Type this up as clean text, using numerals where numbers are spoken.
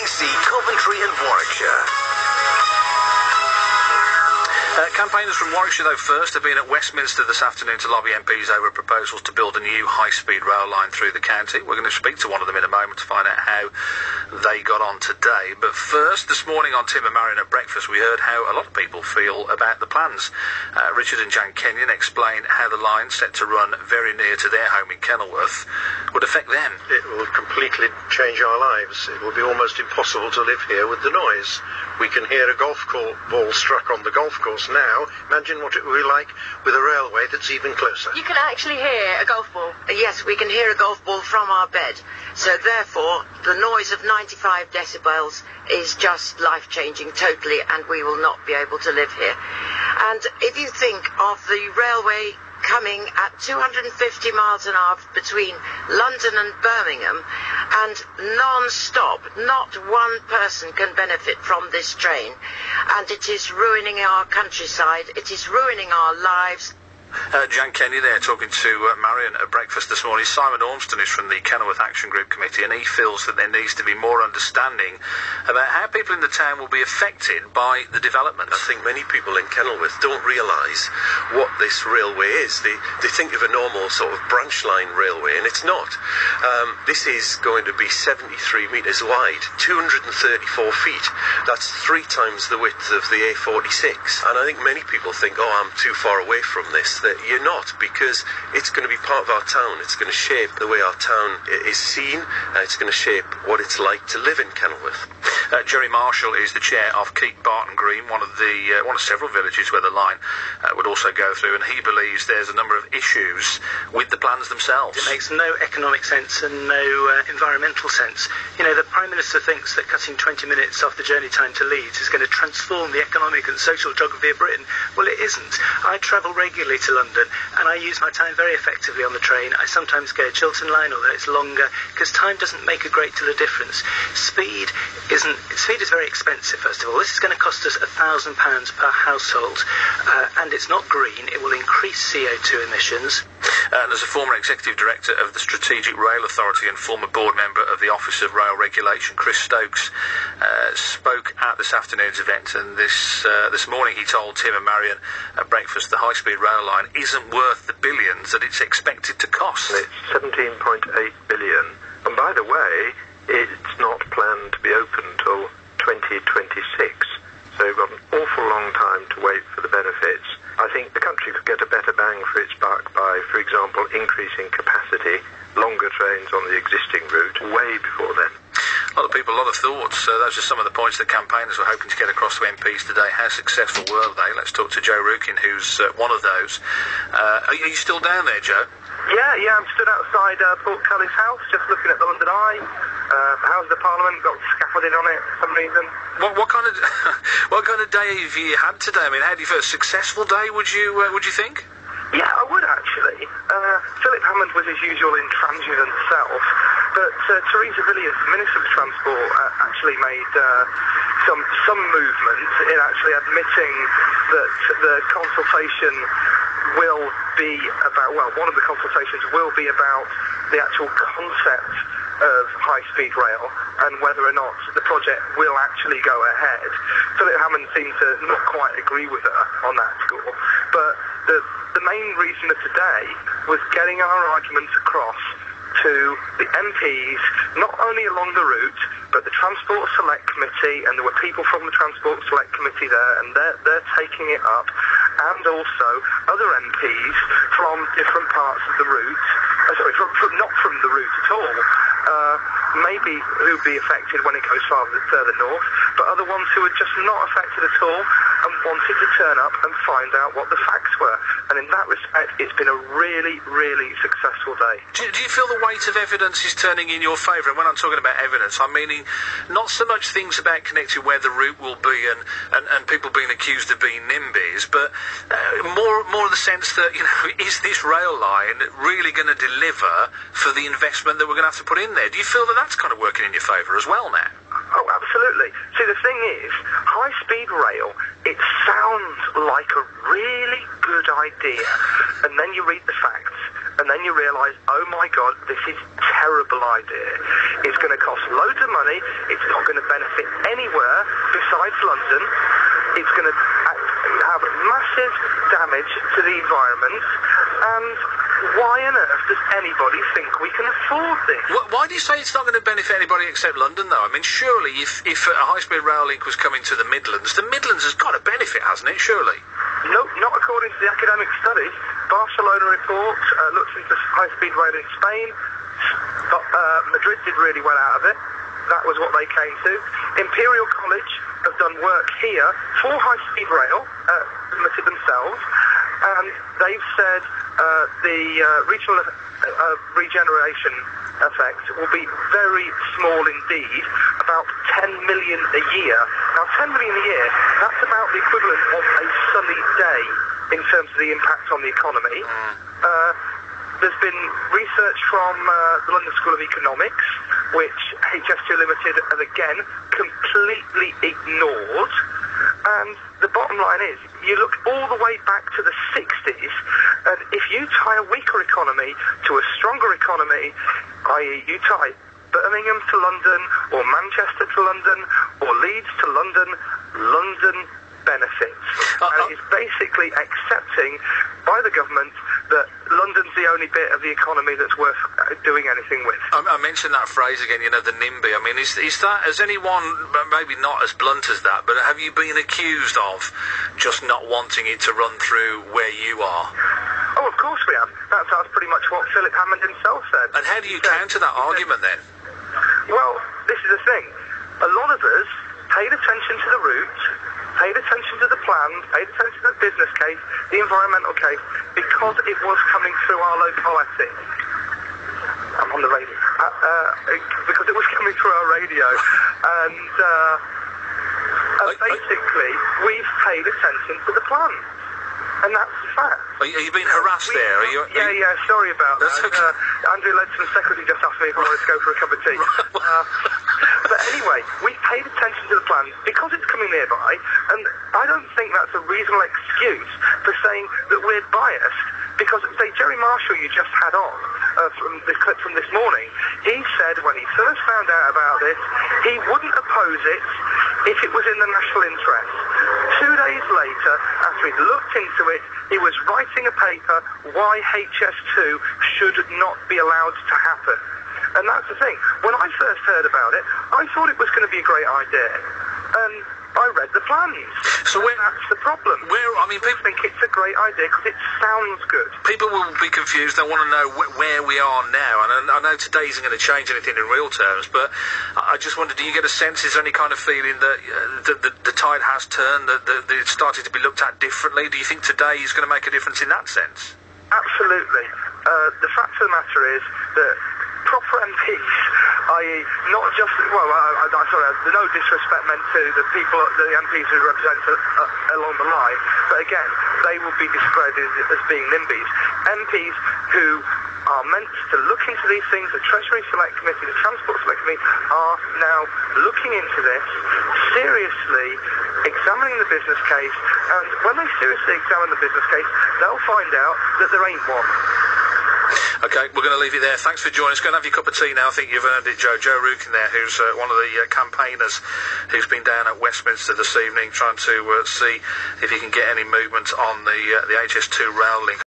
BBC Coventry and Warwickshire. Campaigners from Warwickshire, though, first have been at Westminster this afternoon to lobby MPs over proposals to build a new high-speed rail line through the county. We're going to speak to one of them in a moment to find out how they got on today. But first, this morning on Tim and Marion at breakfast, we heard how a lot of people feel about the plans. Richard and Jan Kenyon explain how the line, set to run very near to their home in Kenilworth, would affect them. It will completely change our lives. It will be almost impossible to live here with the noise. We can hear a golf ball struck on the golf course now. Imagine what it will be like with a railway that's even closer. You can actually hear a golf ball. Yes, we can hear a golf ball from our bed. So therefore, the noise of 95 decibels is just life-changing totally, and we will not be able to live here. And if you think of the railway coming at 250 miles an hour between London and Birmingham, and non-stop, not one person can benefit from this train, and it is ruining our countryside, it is ruining our lives. Jan Kenyon there talking to Marion at breakfast this morning. Simon Ormston is from the Kenilworth Action Group Committee, and he feels that there needs to be more understanding about how people in the town will be affected by the development. I think many people in Kenilworth don't realise what this railway is. They think of a normal sort of branch line railway, and it's not. This is going to be 73 metres wide, 234 feet. That's 3 times the width of the A46. And I think many people think, oh, I'm too far away from this. That you're not, because it's going to be part of our town. It's going to shape the way our town is seen. It's going to shape what it's like to live in Kenilworth. Jerry Marshall is the chair of Keep Barton Green, one of several villages where the line would also go through, and he believes there's a number of issues with the plans themselves. It makes no economic sense and no environmental sense. You know, the Prime Minister thinks that cutting 20 minutes off the journey time to Leeds is going to transform the economic and social geography of Britain. Well, it isn't. I travel regularly to London, and I use my time very effectively on the train. I sometimes go Chiltern Line, although it's longer, because time doesn't make a great deal of difference. Speed is very expensive, first of all. This is going to cost us £1,000 per household, and it's not green. It will increase CO2 emissions. And as a former executive director of the Strategic Rail Authority and former board member of the Office of Rail Regulation, Chris Stokes spoke at this afternoon's event, and this morning he told Tim and Marion at breakfast the high-speed rail line isn't worth the billions that it's expected to cost. It's 17.8 billion, and by the way, it's not planned to be open until 2026, so we've got an awful long time to wait for the benefits. I think the country could get a better bang for its buck by, for example, increasing capacity, longer trains on the existing route, way before then. A lot of people, a lot of thoughts. Those are some of the points that campaigners were hoping to get across to MPs today. How successful were they? Let's talk to Joe Rukin, who's one of those. Are you still down there, Joe? Yeah, I'm stood outside Portcullis House, just looking at the London Eye. How's the Parliament got scaffolded on it for some reason? What kind of day have you had today? I mean, how do you feel? A successful day, would you think? Yeah, I would actually. Philip Hammond was his usual intransigent self, but Theresa Villiers, Minister for Transport, actually made some movement in actually admitting that the consultation will be about, well, one of the consultations will be about the actual concept of high-speed rail and whether or not the project will actually go ahead. Philip Hammond seemed to not quite agree with her on that score, but the main reason of today was getting our arguments across to the MPs, not only along the route, but the Transport Select Committee, and there were people from the Transport Select Committee there, and they're taking it up, and also other MPs from different parts of the route, not from the route at all, maybe who'd be affected when it goes further north, but other ones who are just not affected at all and wanted to turn up and find out what the facts were. And in that respect, it's been a really, really successful day. Do you feel the weight of evidence is turning in your favour? And when I'm talking about evidence, I'm meaning not so much things about connecting where the route will be and people being accused of being NIMBYs, but more in the sense that, you know, is this rail line really going to deliver for the investment that we're going to have to put in there? Do you feel that that's kind of working in your favour as well now? Oh, absolutely. See, the thing is, high-speed rail, it sounds like a really good idea, and then you read the facts, and then you realise, oh my God, this is a terrible idea. It's going to cost loads of money. It's not going to benefit anywhere besides London. It's going to have massive damage to the environment. And why on earth does anybody think we can afford this? Why do you say it's not going to benefit anybody except London, though? I mean, surely if a high-speed rail link was coming to the Midlands has got to benefit, hasn't it, surely? No, not according to the academic studies. Barcelona report looked into high-speed rail in Spain. Madrid did really well out of it. That was what they came to. Imperial College have done work here for high-speed rail, limited themselves, and they've said the regional regeneration effect will be very small indeed, about 10 million a year. Now, 10 million a year, that's about the equivalent of a sunny day in terms of the impact on the economy. There's been research from the London School of Economics, which HS2 Limited have again completely ignored. And the bottom line is, you look all the way back to the 60s, and if you tie a weaker economy to a stronger economy, i.e. you tie Birmingham to London, or Manchester to London, or Leeds to London, London benefits. And it is basically accepting by the government that London's the only bit of the economy that's worth doing anything with. I mentioned that phrase again, you know, the NIMBY. I mean, is that, has anyone, maybe not as blunt as that, but have you been accused of just not wanting it to run through where you are? Oh, of course we have. That's pretty much what Philip Hammond himself said. And how do you counter that argument then? Well, this is the thing. A lot of us paid attention to the route, paid attention to the plan, paid attention to the business case, the environmental case, because it was coming through our locality. I'm on the radio. Because it was coming through our radio. And basically, we've paid attention to the plan. And that's the fact. Are you being harassed there? Yeah, sorry about that. Okay. Andrew Ledson's secretary just asked me if I wanted to go for a cup of tea. But anyway, we've paid attention to the plan because it's coming nearby, and I don't think that's a reasonable excuse for saying that we're biased, because, say, Jerry Marshall you just had on, from the clip from this morning, he said when he first found out about this, he wouldn't oppose it if it was in the national interest. 2 days later, after he'd looked into it, he was writing a paper why HS2 should not be allowed to happen. And that's the thing. When I first heard about it, I thought it was going to be a great idea. And I read the plans. So that's the problem. People think it's a great idea because it sounds good. People will be confused. They want to know where we are now. And I know today isn't going to change anything in real terms, but I just wonder, do you get a sense, is there any kind of feeling that the tide has turned, that it's starting to be looked at differently? Do you think today is going to make a difference in that sense? Absolutely. The fact of the matter is that proper MPs, i.e. not just, sorry, no disrespect meant to the people, the MPs who represent along the line, but again, they will be described as being NIMBYs. MPs who are meant to look into these things, the Treasury Select Committee, the Transport Select Committee, are now looking into this, seriously examining the business case, and when they seriously examine the business case, they'll find out that there ain't one. Okay, we're going to leave it there. Thanks for joining us. Go and have your cup of tea now. I think you've earned it, Joe. Joe Rukin there, who's one of the campaigners who's been down at Westminster this evening trying to see if he can get any movement on the HS2 rail link.